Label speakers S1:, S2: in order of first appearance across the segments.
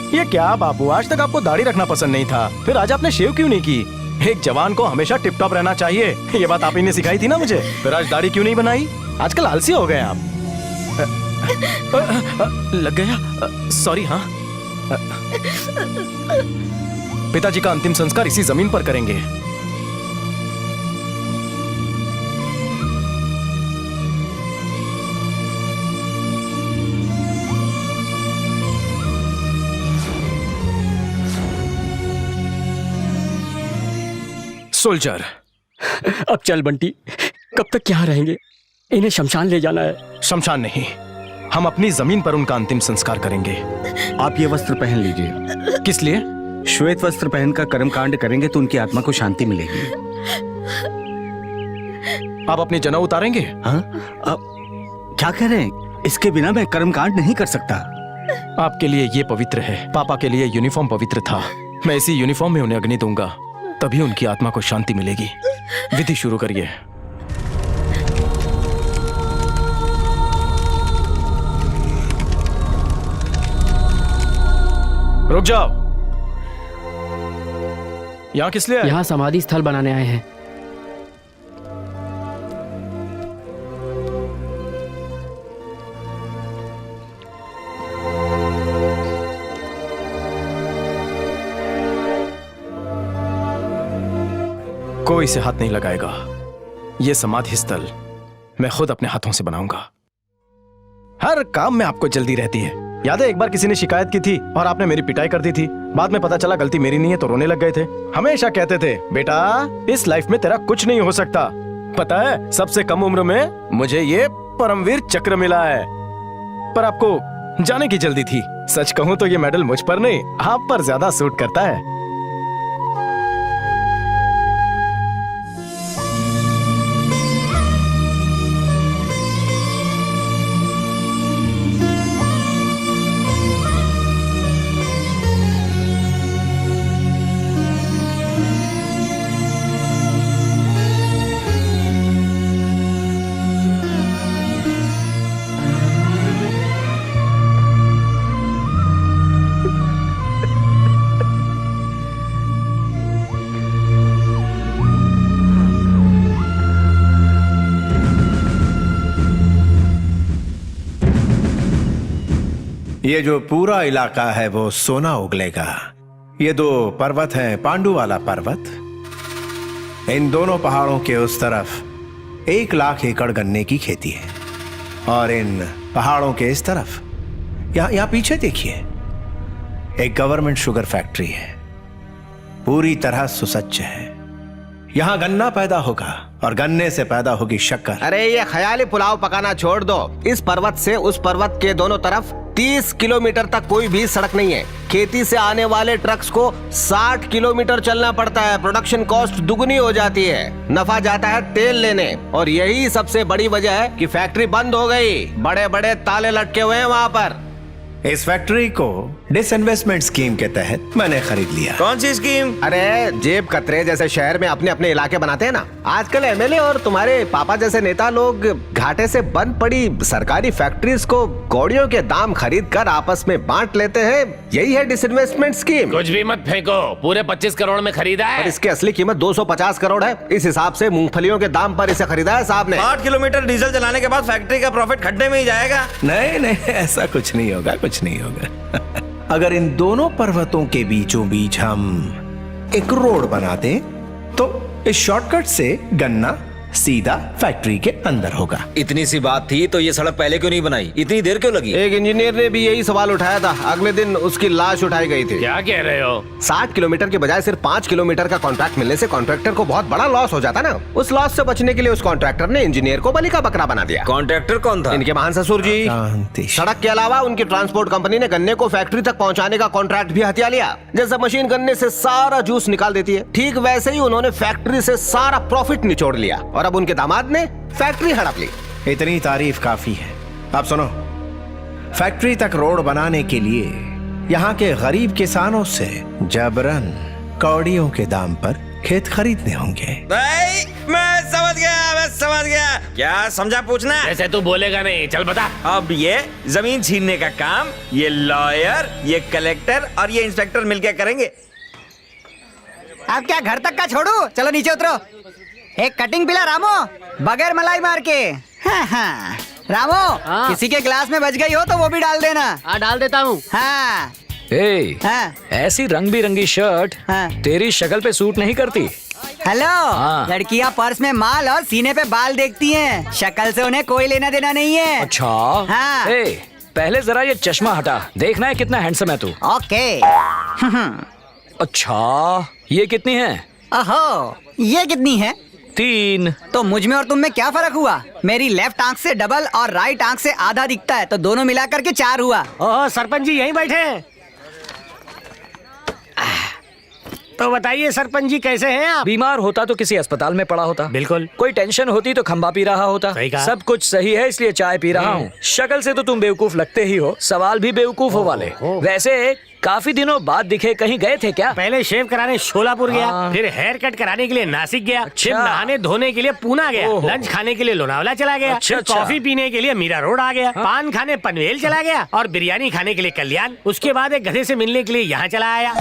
S1: ये क्या बापू, आज तक आपको दाढ़ी रखना पसंद नहीं था, फिर आज आपने शेव क्यों नहीं की? एक जवान को हमेशा टिप टॉप रहना चाहिए, ये बात आप ही ने सिखाई थी ना मुझे। फिर आज दाढ़ी क्यों नहीं बनाई? आजकल आलसी हो गए आप। लग गया, सॉरी। हाँ, पिताजी का अंतिम संस्कार इसी जमीन पर करेंगे। सोल्जर,
S2: अब चल बंटी, कब तक यहाँ रहेंगे? इन्हें शमशान ले जाना है।
S1: शमशान नहीं, हम अपनी जमीन पर उनका अंतिम संस्कार करेंगे।
S3: आप ये वस्त्र पहन लीजिए।
S1: किस लिए?
S3: श्वेत वस्त्र पहनकर कर्मकांड करेंगे तो उनकी आत्मा को शांति मिलेगी।
S1: आप अपनी जनेऊ उतारेंगे?
S3: हाँ? क्या कह रहे हैं? इसके बिना मैं कर्मकांड नहीं कर सकता।
S1: आपके लिए ये पवित्र है, पापा के लिए यूनिफॉर्म पवित्र था। मैं इसी यूनिफॉर्म में उन्हें अग्नि दूंगा, तभी उनकी आत्मा को शांति मिलेगी। विधि शुरू करिए। रुक जाओ। यहाँ किस लिए आए?
S2: यहाँ समाधि स्थल बनाने आए हैं।
S1: कोई इसे हाथ नहीं लगाएगा। यह समाधि स्थल मैं खुद अपने हाथों से बनाऊंगा। हर काम में आपको जल्दी रहती है। याद है एक बार किसी ने शिकायत की थी और आपने मेरी पिटाई कर दी थी। बाद में पता चला गलती मेरी नहीं है तो रोने लग गए थे। हमेशा कहते थे, बेटा इस लाइफ में तेरा कुछ नहीं हो सकता। पता है सबसे कम उम्र में मुझे ये परमवीर चक्र मिला है। पर आपको जाने की जल्दी थी। सच कहूं तो ये मेडल मुझ पर नहीं, आप पर ज्यादा सूट करता है।
S4: ये जो पूरा इलाका है वो सोना उगलेगा। ये दो पर्वत हैं, पांडु वाला पर्वत। इन दोनों पहाड़ों के उस तरफ 1 लाख एकड़ गन्ने की खेती है और इन पहाड़ों के इस तरफ यहां पीछे देखिए, एक गवर्नमेंट शुगर फैक्ट्री है, पूरी तरह सुसज्ज है। यहां गन्ना पैदा होगा और गन्ने से पैदा होगी शक्कर।
S5: अरे ये ख्याली पुलाव पकाना छोड़ दो। इस पर्वत से उस पर्वत के दोनों तरफ 30 किलोमीटर तक कोई भी सड़क नहीं है। खेती से आने वाले ट्रक्स को 60 किलोमीटर चलना पड़ता है। प्रोडक्शन कॉस्ट दुगनी हो जाती है। नफा जाता है तेल लेने, और यही सबसे बड़ी वजह है कि फैक्ट्री बंद हो गई। बड़े बड़े ताले लटके हुए हैं वहाँ पर।
S4: इस फैक्ट्री को डिसइन्वेस्टमेंट स्कीम के तहत मैंने खरीद लिया।
S5: कौन सी स्कीम? अरे जेब कतरे जैसे शहर में अपने अपने इलाके बनाते हैं ना। आजकल एमएलए और तुम्हारे पापा जैसे नेता लोग घाटे से बंद पड़ी सरकारी फैक्ट्रीज को कौड़ियों के दाम खरीद कर आपस में बांट लेते हैं। यही है डिसइन्वेस्टमेंट स्कीम।
S6: कुछ भी मत फेंको, पूरे 25 करोड़ में खरीदा है।
S5: और इसकी असली कीमत 250 करोड़ है। इस हिसाब से मूंगफलियों के दाम पर इसे खरीदा है साहब ने।
S7: 8 किलोमीटर डीजल चलाने के बाद फैक्ट्री का प्रॉफिट खड्डे में ही जाएगा।
S4: नहीं, ऐसा कुछ नहीं होगा, कुछ नहीं होगा। अगर इन दोनों पर्वतों के बीचों बीच हम एक रोड बना दें तो इस शॉर्टकट से गन्ना सीधा फैक्ट्री के अंदर होगा।
S7: इतनी सी बात थी तो ये सड़क पहले क्यों नहीं बनाई? इतनी देर क्यों लगी?
S5: एक इंजीनियर ने भी यही सवाल उठाया था। अगले दिन उसकी लाश उठाई गई थी।
S6: क्या कह रहे हो?
S5: 60 किलोमीटर के बजाय सिर्फ 5 किलोमीटर का कॉन्ट्रैक्ट मिलने से कॉन्ट्रैक्टर को बहुत बड़ा लॉस हो जाता ना। उस लॉस से बचने के लिए उस कॉन्ट्रैक्टर ने इंजीनियर को बलि का बकरा बना दिया।
S7: कॉन्ट्रैक्टर कौन था?
S5: इनके महान ससुर जी। सड़क के अलावा उनकी ट्रांसपोर्ट कंपनी ने गन्ने को फैक्ट्री तक पहुंचाने का कॉन्ट्रैक्ट भी हथिया लिया। जैसे मशीन गन्ने से सारा जूस निकाल देती है, ठीक वैसे ही उन्होंने फैक्ट्री से सारा प्रॉफिट निचोड़ लिया और अब उनके दामाद ने फैक्ट्री हड़प ली।
S4: इतनी तारीफ काफी है। अब सुनो, फैक्ट्री तक रोड बनाने के लिए यहाँ के गरीब किसानों से जबरन कौड़ियों के दाम पर खेत खरीदने होंगे।
S7: भाई मैं समझ गया क्या समझा पूछना।
S6: जैसे तू बोलेगा नहीं, चल बता।
S7: अब ये जमीन छीनने का काम ये लॉयर, ये कलेक्टर और ये इंस्पेक्टर मिलकर करेंगे।
S8: अब क्या घर तक का छोड़ू, चलो नीचे उतरो। एक कटिंग पिला रामो, बगैर मलाई मार के। हाँ। रामो, किसी के गिलास में बच गई हो तो वो भी डाल देना।
S2: डाल देता हूँ।
S8: हाँ हाँ।
S9: ऐसी रंग बिरंगी शर्ट तेरी शक्ल पे सूट नहीं करती।
S8: हेलो, लड़कियाँ पर्स में माल और सीने पे बाल देखती हैं, शक्ल से उन्हें कोई लेना देना नहीं है।
S9: अच्छा।
S8: हाँ।
S9: पहले जरा ये चश्मा हटा, देखना है कितना हैंडसम है तू।
S8: ओके।
S9: अच्छा, ये कितनी है?
S8: ओहो, ये कितनी है?
S9: 3।
S8: तो मुझ में और तुम में क्या फर्क हुआ? मेरी लेफ्ट आंख से डबल और राइट आंख से आधा दिखता है, तो दोनों मिलाकर के 4 हुआ।
S2: ओह, सरपंच जी यहीं बैठे हैं। तो बताइए सरपंच जी, कैसे हैं आप?
S9: बीमार होता तो किसी अस्पताल में पड़ा होता।
S2: बिल्कुल।
S9: कोई टेंशन होती तो खंबा पी रहा होता।
S2: सही कहा।
S9: सब कुछ सही है इसलिए चाय पी रहा हूँ। शक्ल से तो तुम बेवकूफ लगते ही हो, सवाल भी बेवकूफों वाले। वैसे काफी दिनों बाद दिखे, कहीं गए थे क्या?
S2: पहले शेव कराने शोलापुर गया, फिर हेयर कट कराने के लिए नासिक गया, फिर नहाने धोने के लिए पूना गया, लंच खाने के लिए लोनावला चला गया, फिर कॉफी पीने के लिए मीरा रोड आ गया, पान खाने पनवेल चला गया और बिरयानी खाने के लिए कल्याण। उसके बाद एक गधे से मिलने के लिए यहाँ चला आया।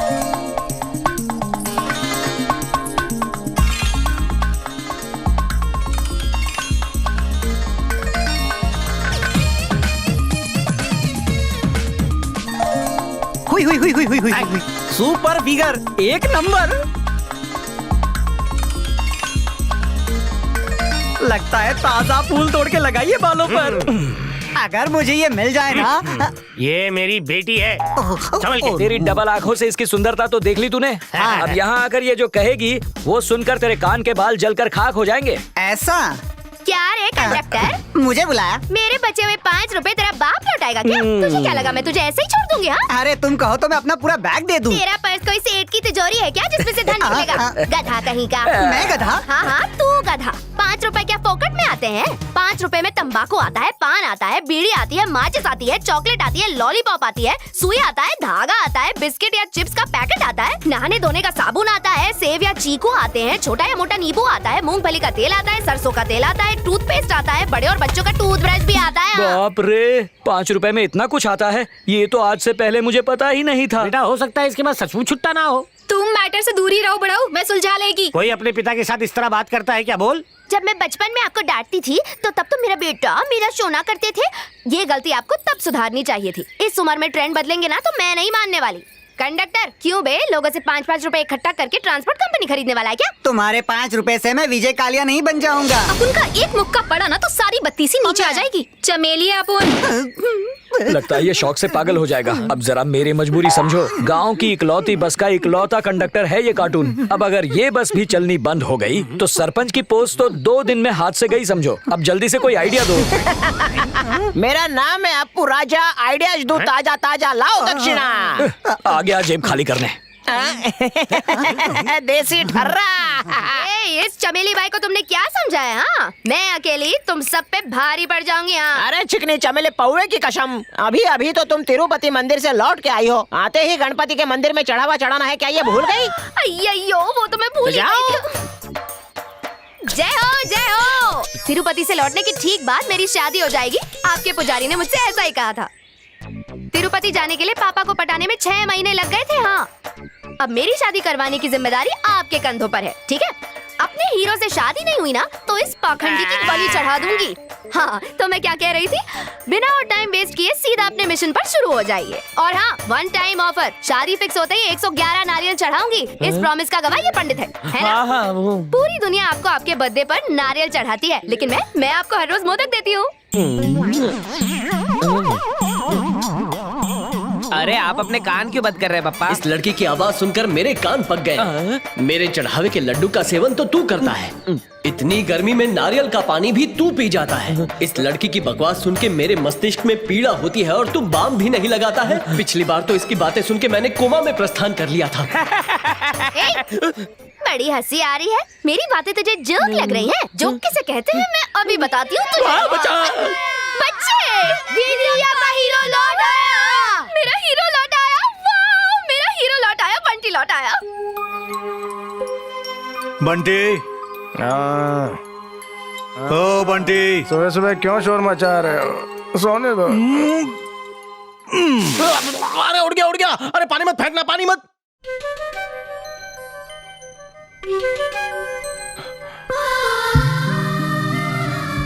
S8: हुई। Super figure, 1 number. लगता है ताजा फूल तोड़ के लगाइए बालों पर। अगर मुझे ये मिल जाए ना।
S2: ये मेरी बेटी है। संभल के।
S9: तेरी डबल आंखों से इसकी सुंदरता तो देख ली तूने। अब यहाँ आकर ये जो कहेगी वो सुनकर तेरे कान के बाल जलकर खाक हो जाएंगे।
S8: ऐसा
S10: क्या रे कंडक्टर,
S8: मुझे बुलाया?
S10: मेरे बचे हुए 5 रुपए तेरा बाप लौटाएगा क्या? तुझे क्या लगा मैं तुझे ऐसे ही छोड़ दूंगी? हाँ,
S8: अरे तुम कहो तो मैं अपना पूरा बैग दे दूं।
S10: तेरा पर्स कोई सेठ की तिजोरी है क्या जिसमें से धन निकलेगा? गधा कहीं का।
S8: मैं गधा?
S10: हाँ, तू गधा। 5 रुपए क्या फोकट में आते हैं? 5 रुपए में तंबाकू आता है, पान आता है, बीड़ी आती है, माचिस आती है, चॉकलेट आती है, लॉलीपॉप आती है, सुई आता है, धागा आता है, बिस्किट या चिप्स का पैकेट आता है, नहाने धोने का साबुन आता है, सेब या चीकू आते हैं, छोटा या मोटा नींबू आता है, मूंगफली का तेल आता है, सरसों का तेल आता है, टूथपेस्ट आता है, बड़े और बच्चों का टूथब्रश भी आता है।
S9: बाप रे, 5 रुपए में इतना कुछ आता है, ये तो आज से पहले मुझे पता ही नहीं था।
S2: बेटा, हो सकता है इसके बाद सचमुच छुट्टा ना हो।
S10: तुम मैटर से दूर ही रहो बड़ाऊ, मैं सुलझा लेगी।
S2: कोई अपने पिता के साथ इस तरह बात करता है क्या? बोल।
S10: जब मैं बचपन में आपको डांटती थी तो तब तो मेरा बेटा मेरा सोना करते थे। ये गलती आपको तब सुधारनी चाहिए थी। इस उम्र में ट्रेंड बदलेंगे ना तो मैं नहीं मानने वाली। कंडक्टर, क्यों बे, लोगों से 5-5 रुपए इकट्ठा करके ट्रांसपोर्ट कंपनी खरीदने वाला है क्या?
S8: तुम्हारे 5 रुपए से मैं विजय कालिया नहीं बन जाऊंगा।
S10: अब उनका एक मुक्का पड़ा ना तो सारी बत्ती सी नीचे आ जाएगी। चमेली अपन।
S9: लगता है ये शौक से पागल हो जाएगा। अब जरा मेरी मजबूरी समझो। गांव की इकलौती बस का इकलौता कंडक्टर है ये कार्टून। अब अगर ये बस भी चलनी बंद हो गई तो सरपंच की पोस्ट तो 2 दिन में हाथ से गई समझो। अब जल्दी से कोई आइडिया दो।
S8: मेरा नाम है अपू राजा, आइडियाज दो ताजा ताजा, लाओ दक्षिणा।
S9: आ गया जेब खाली करने।
S8: देसी ठर्रा।
S10: इस चमेली भाई को तुमने क्या समझाया? हाँ, मैं अकेली तुम सब पे भारी पड़ जाऊंगी। हाँ।
S8: अरे चिकनी चमेली पौवे की कसम, अभी अभी तो तुम तिरुपति मंदिर से लौट के आई हो, आते ही गणपति के मंदिर में चढ़ावा चढ़ाना है, क्या ये भूल गई?
S10: अय्यो, वो तो मैं भूल ही गई थी। जय हो जय हो। तिरुपति से लौटने की ठीक बाद मेरी शादी हो जाएगी। आपके पुजारी ने मुझसे ऐसा ही कहा था। तिरुपति जाने के लिए पापा को पटाने में 6 महीने लग गए थे। हाँ, अब मेरी शादी करवाने की जिम्मेदारी आपके कंधों पर है, ठीक है? अपने हीरो से शादी नहीं हुई ना तो इस पाखंडी की बलि चढ़ा दूंगी। हाँ, तो मैं क्या कह रही थी, बिना और टाइम वेस्ट किए सीधा अपने मिशन पर शुरू हो जाइए। और हाँ, 1 टाइम ऑफर, शादी फिक्स होते ही 111 नारियल चढ़ाऊंगी। इस प्रॉमिस का गवाह ये पंडित है ना? पूरी दुनिया आपको आपके बर्थडे पर नारियल चढ़ाती है, लेकिन मैं आपको हर रोज मोदक देती हूँ।
S8: अरे आप अपने कान क्यों बंद कर रहे हैं पप्पा?
S11: इस लड़की की आवाज सुनकर मेरे कान पक गए। मेरे चढ़ावे के लड्डू का सेवन तो तू करता है, इतनी गर्मी में नारियल का पानी भी तू पी जाता है। इस लड़की की बकवास सुन के मेरे मस्तिष्क में पीड़ा होती है और तू बाम भी नहीं लगाता है। पिछली बार तो इसकी बातें सुन के मैंने कोमा में प्रस्थान कर लिया था।
S10: बड़ी हंसी आ रही है। मेरी बातें तुझे जोक लग रही हैं? जोक किसे कहते हैं मैं अभी बताती हूँ तुझे। बच्चे, दीदिया का हीरो लौट आया। मेरा हीरो लौट आया। वाह, मेरा हीरो लौट आया, बंटी लौट आया।
S3: बंटी, ओ बंटी,
S1: सुबह सुबह क्यों शोर मचा रहे हो? सोने दो। अरे उड़ गया। अरे पानी मत फेंकना, पानी मत।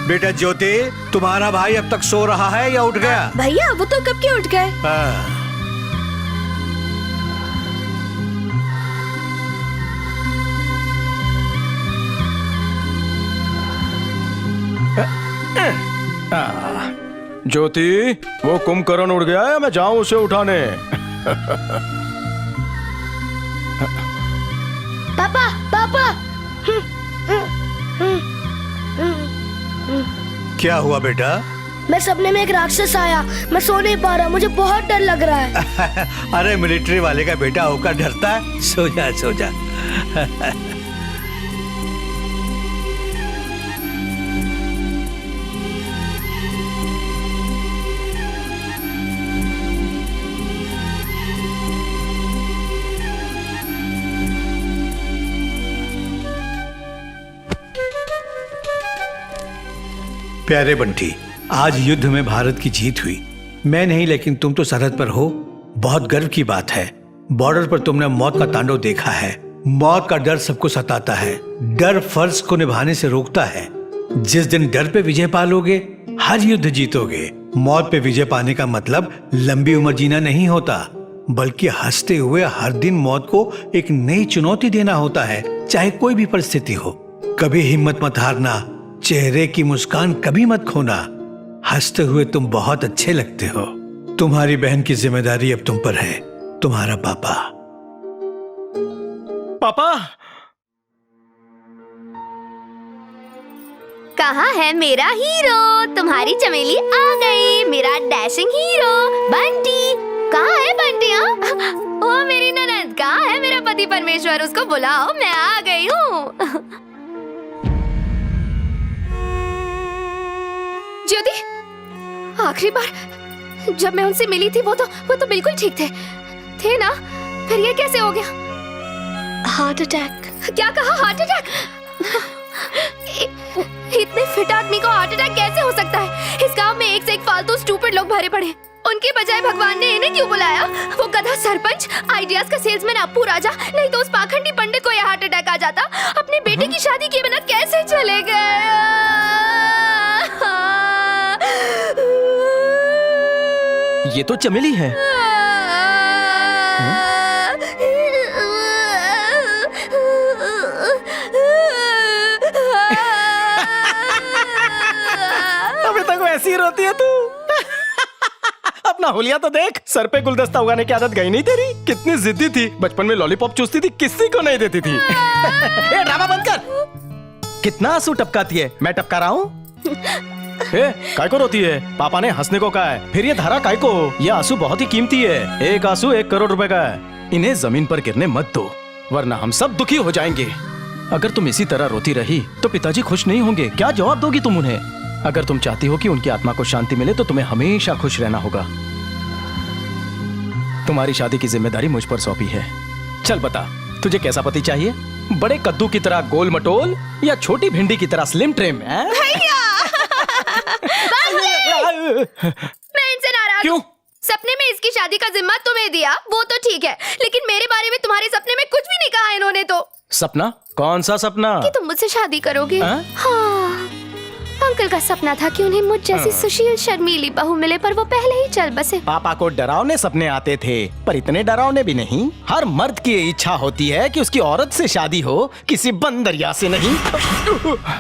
S3: बेटा ज्योति, तुम्हारा भाई अब तक सो रहा है या उठ गया?
S10: भैया वो तो कब के उठ गए।
S1: ज्योति, वो कुंभकर्ण उड़ गया है, मैं जाऊं उसे उठाने?
S10: पापा पापा।
S3: क्या हुआ बेटा?
S10: मैं सपने में एक राक्षस आया, मैं सो नहीं पा रहा, मुझे बहुत डर लग रहा है।
S3: अरे मिलिट्री वाले का बेटा होकर डरता है? सो जा सो जा। प्यारे बंटी, आज युद्ध में भारत की जीत हुई। मैं नहीं, लेकिन तुम तो सरहद पर हो। बहुत गर्व की बात है। बॉर्डर पर तुमने मौत का तांडव देखा है। मौत का डर सबको सताता है। डर फर्ज को निभाने से रोकता है। जिस दिन डर पे विजय पालोगे, हर युद्ध जीतोगे। मौत पे विजय पाने का मतलब लंबी उम्र जीना नहीं होता, बल्कि हंसते हुए हर दिन मौत को एक नई चुनौती देना होता है, चाहे कोई भी परिस्थिति हो। कभी हिम्मत मत हारना, चेहरे की मुस्कान कभी मत खोना। हंसते हुए तुम बहुत अच्छे लगते हो। तुम्हारी बहन की जिम्मेदारी अब तुम पर है। तुम्हारा पापा।
S1: पापा,
S10: कहाँ है मेरा हीरो? तुम्हारी चमेली आ गई, मेरा डैशिंग हीरो बंटी। कहाँ है बंटी? ओ मेरी ननद, कहाँ है मेरा पति परमेश्वर? उसको बुलाओ, मैं आ गई हूँ। ज्योति, आखिरी बार जब मैं उनसे मिली थी वो तो बिल्कुल ठीक थे ना? फिर ये कैसे हो गया? Heart attack. क्या कहा? Heart attack? इतने फिट आदमी को हार्ट अटैक कैसे हो सकता है? इस गांव में एक से एक फालतू स्टूपिड लोग भरे पड़े। उनके बजाय भगवान ने इन्हें क्यों बुलाया? वो गधा सरपंच, आइडियाज का सेल्समैन अप्पू राजा, नहीं तो उस पाखंडी पंडित को यह हार्ट अटैक आ जाता। अपने बेटे की शादी किए बिना कैसे चले गए?
S1: ये तो चमेली है।
S12: अभी तक वैसी ही रोती है तू। अपना होलिया तो देख, सर पे गुलदस्ता उगाने की आदत गई नहीं तेरी? कितनी जिद्दी थी, बचपन में लॉलीपॉप चूसती थी, किसी को नहीं देती थी। ए, ड्रामा बंद कर। कितना आंसू टपकाती है? मैं टपका रहा हूँ? काय को रोती है? पापा ने हंसने को कहा है, फिर ये धारा काय को? ये आंसू बहुत ही कीमती है। एक आंसू 1 करोड़ रुपए का है। इन्हें जमीन पर गिरने मत दो, वरना हम सब दुखी हो जाएंगे। अगर तुम इसी तरह रोती रही तो पिताजी खुश नहीं होंगे। क्या जवाब दोगी तुम उन्हें? अगर तुम चाहती हो कि उनकी आत्मा को शांति मिले तो तुम्हें हमेशा खुश रहना होगा। तुम्हारी शादी की जिम्मेदारी मुझ पर सौंपी है। चल बता, तुझे कैसा पति चाहिए? बड़े कद्दू की तरह गोल मटोल या छोटी भिंडी की तरह स्लिम ट्रिम?
S10: मैं इनसे नाराज।
S12: क्यों?
S10: सपने में इसकी शादी का जिम्मा तुम्हें दिया, वो तो ठीक है, लेकिन मेरे बारे में तुम्हारे सपने में कुछ भी नहीं कहा इन्होंने तो।
S12: सपना? कौन सा सपना?
S10: कि तुम मुझसे शादी करोगे। हाँ, अंकल का सपना था कि उन्हें मुझ जैसी सुशील शर्मीली बहू मिले, पर वो पहले ही चल बसे।
S12: पापा को डरावने सपने आते थे, पर इतने डरावने भी नहीं। हर मर्द की इच्छा होती है कि उसकी औरत से शादी हो, किसी बंदरिया से नहीं।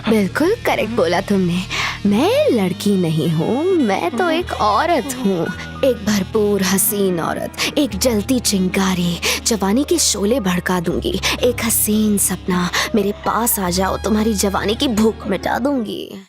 S10: बिल्कुल करेक्ट बोला तुमने। मैं लड़की नहीं हूँ, मैं तो एक औरत हूँ। एक भरपूर हसीन औरत, एक जलती चिंगारी, जवानी के शोले भड़का दूंगी। एक हसीन सपना, मेरे पास आ जाओ, तुम्हारी जवानी की भूख मिटा दूंगी।